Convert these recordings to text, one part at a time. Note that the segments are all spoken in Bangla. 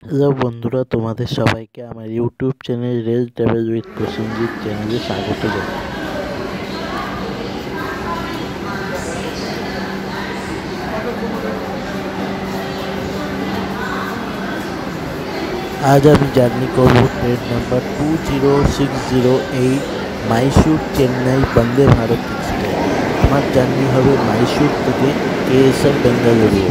হ্যালো বন্ধুরা, তোমাদের সবাইকে আমার YouTube channel rail travel with Prosenjit চ্যানেলে স্বাগত জানাই। আজ আমি জার্নি করব train number 20608 Mysore Chennai Vande Bharat express. আমার জার্নি হবে মাইসুর থেকে কেএসআর বেঙ্গালুরু।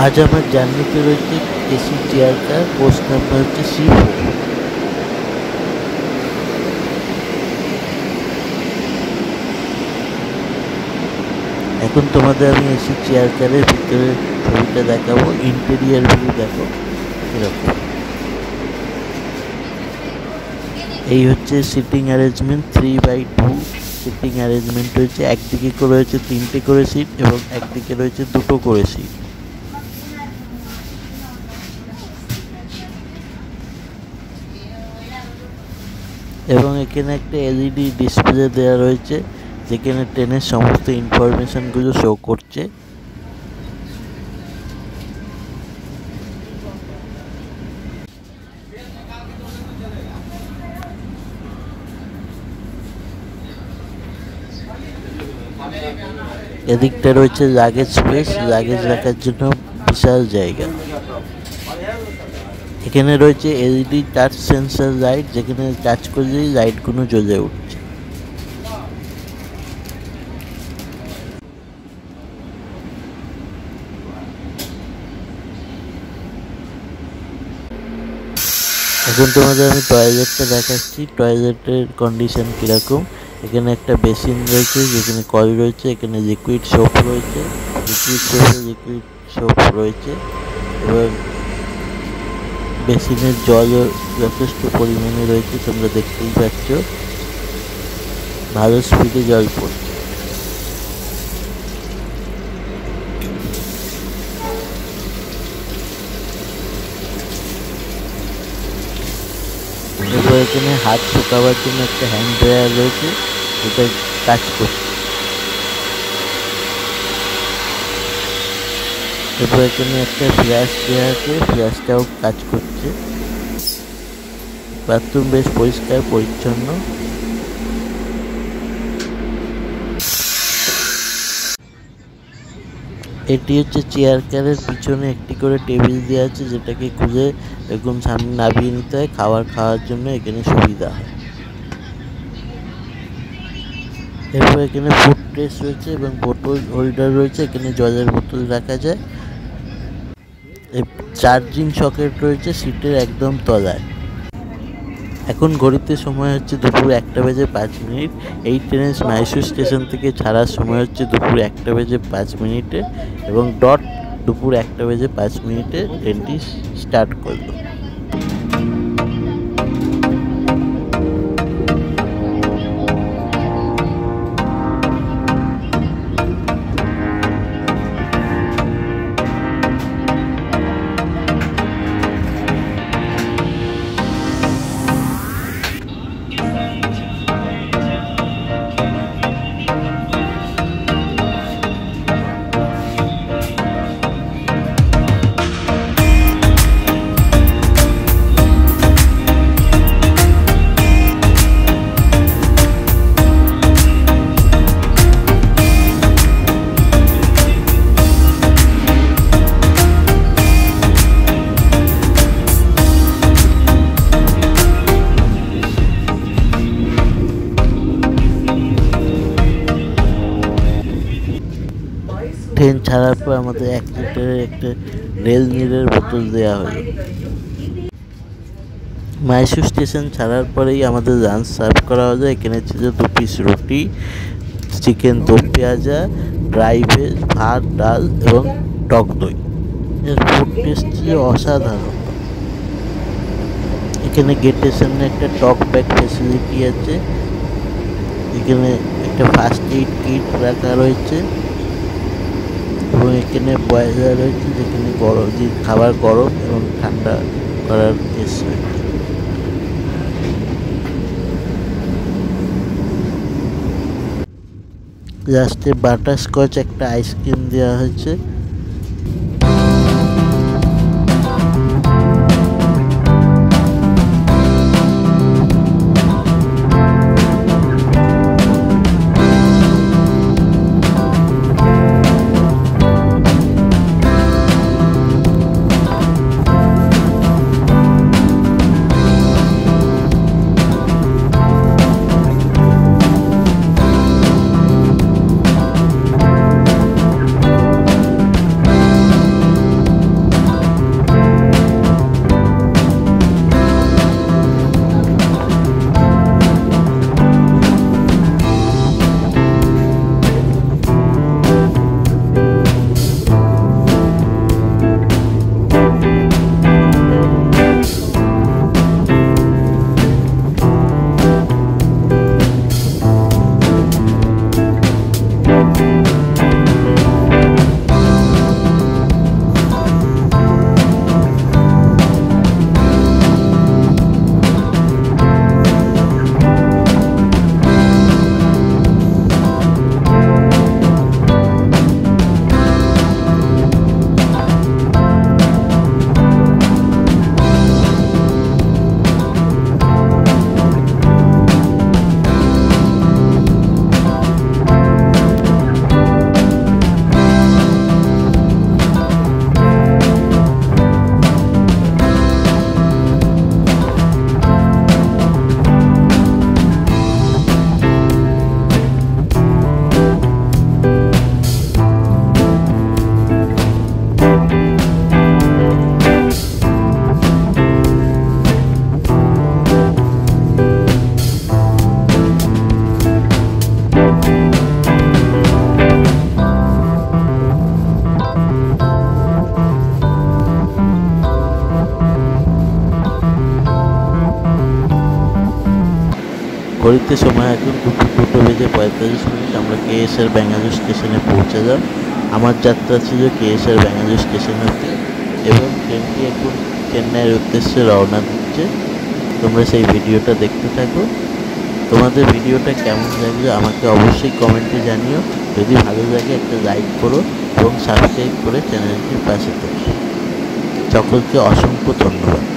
আজ আমার জার্নিতে রয়েছে AC chair car, coach number হচ্ছে C4। এখন তোমাদের আমি এসি চেয়ার কারের ভিতরে ছবিটা দেখাবো। ইন্টেরিয়ার ভিউ দেখো এরকম। এই হচ্ছে সিটিং অ্যারেঞ্জমেন্ট, 3/2 সিটিং অ্যারেঞ্জমেন্ট রয়েছে। একদিকে রয়েছে 3টে করে সিট এবং একদিকে রয়েছে 2টো করে সিট। এবং এখানে একটা এলইডি ডিসপ্লে দেওয়া রয়েছে যেখানে ট্রেনের সমস্ত ইনফরমেশনগুলো শো করছে। এদিকটা রয়েছে লাগেজ স্পেস, লাগেজ রাখার জন্য বিশাল জায়গা। এখানে রয়েছে এলইডি টাচ সেন্সর লাইট, যেখানে টাচ করলেই লাইটগুলো জ্বলে উঠছে। এখন তোমাদের আমি টয়লেটটা দেখাচ্ছি। টয়লেটের কন্ডিশন কীরকম। এখানে একটা বেসিন রয়েছে, যেখানে কল রয়েছে। এখানে লিকুইড সোপ রয়েছে, লিকুইড সোপ রয়েছে এবং বেসিনের জলও যথেষ্ট পরিমাণে রয়েছে, তোমরা দেখতেই পাচ্ছ। ভালো স্পিডে জল পড়ছে। এরপর এখানে হাত শুকাবার জন্য একটা হ্যান্ড ড্রায়ার রয়েছে, যেটা কাজ করছে। এরপর এখানে একটা ফ্ল্যাশ দেওয়া আছে, ফ্ল্যাশটাও কাজ করছে। বাথরুম বেশ পরিষ্কার পরিচ্ছন্ন। এটি হচ্ছে চেয়ার কারের পিছনে একটি করে টেবিল দেওয়া আছে, যেটাকে খুলে এরকম সামনে নামিয়ে নিতে হয়। খাওয়ার জন্য এখানে সুবিধা হয়। এরপর এখানে ফুড ট্রেস রয়েছে এবং বোতল হোল্ডার রয়েছে, এখানে জলের বোতল রাখা যায়। চার্জিং সকেট রয়েছে সিটের একদম তলায়। এখন ঘড়িতে সময় হচ্ছে দুপুর 1:05। এই ট্রেনের মাইসুর স্টেশন থেকে ছাড়ার সময় হচ্ছে দুপুর 1:05 এবং ডট দুপুর 1:05 ট্রেনটি স্টার্ট করলো। ট্রেন ছাড়ার পর আমাদের 1 লিটারের একটা রেল নীলের বোতল দেওয়া হলো। মাইসুর স্টেশন ছাড়ার পরেই আমাদের লাঞ্চ সার্ভ করা হলো। এখানে ছিল 2 পিস রুটি, চিকেন দো পেঁয়াজা, ড্রাই ভেজ, ভাত, ডাল এবং টক দই। এর ফুড টেস্ট ছিল অসাধারণ। এখানে গেটের সামনে একটা টক ব্যাগ ফেসিলিটি আছে। এখানে একটা ফার্স্ট এইড কিট রাখা রয়েছে এবং এখানে বয়লার রয়েছে, যেখানে খাবার গরম এবং ঠান্ডা করার কেস রয়েছে। লাস্টে বাটারস্কচ একটা আইসক্রিম দেওয়া হয়েছে। ঘড়িতে সময় এখন দুপুর 2:45। আমরা কেএসআর বেঙ্গালুরু স্টেশনে পৌঁছে যাব। আমার যাত্রা ছিল কেএসআর বেঙ্গালুরু স্টেশন হতে, এবং ট্রেনটি এখন চেন্নাইয়ের উদ্দেশ্যে রওনা দিচ্ছে। তোমরা সেই ভিডিওটা দেখতে থাকো। তোমাদের ভিডিওটা কেমন লাগলো আমাকে অবশ্যই কমেন্টে জানিও। যদি ভালো লাগে একটা লাইক করো এবং সাবস্ক্রাইব করে চ্যানেলটির পাশে থেকো। সকলকে অসংখ্য ধন্যবাদ।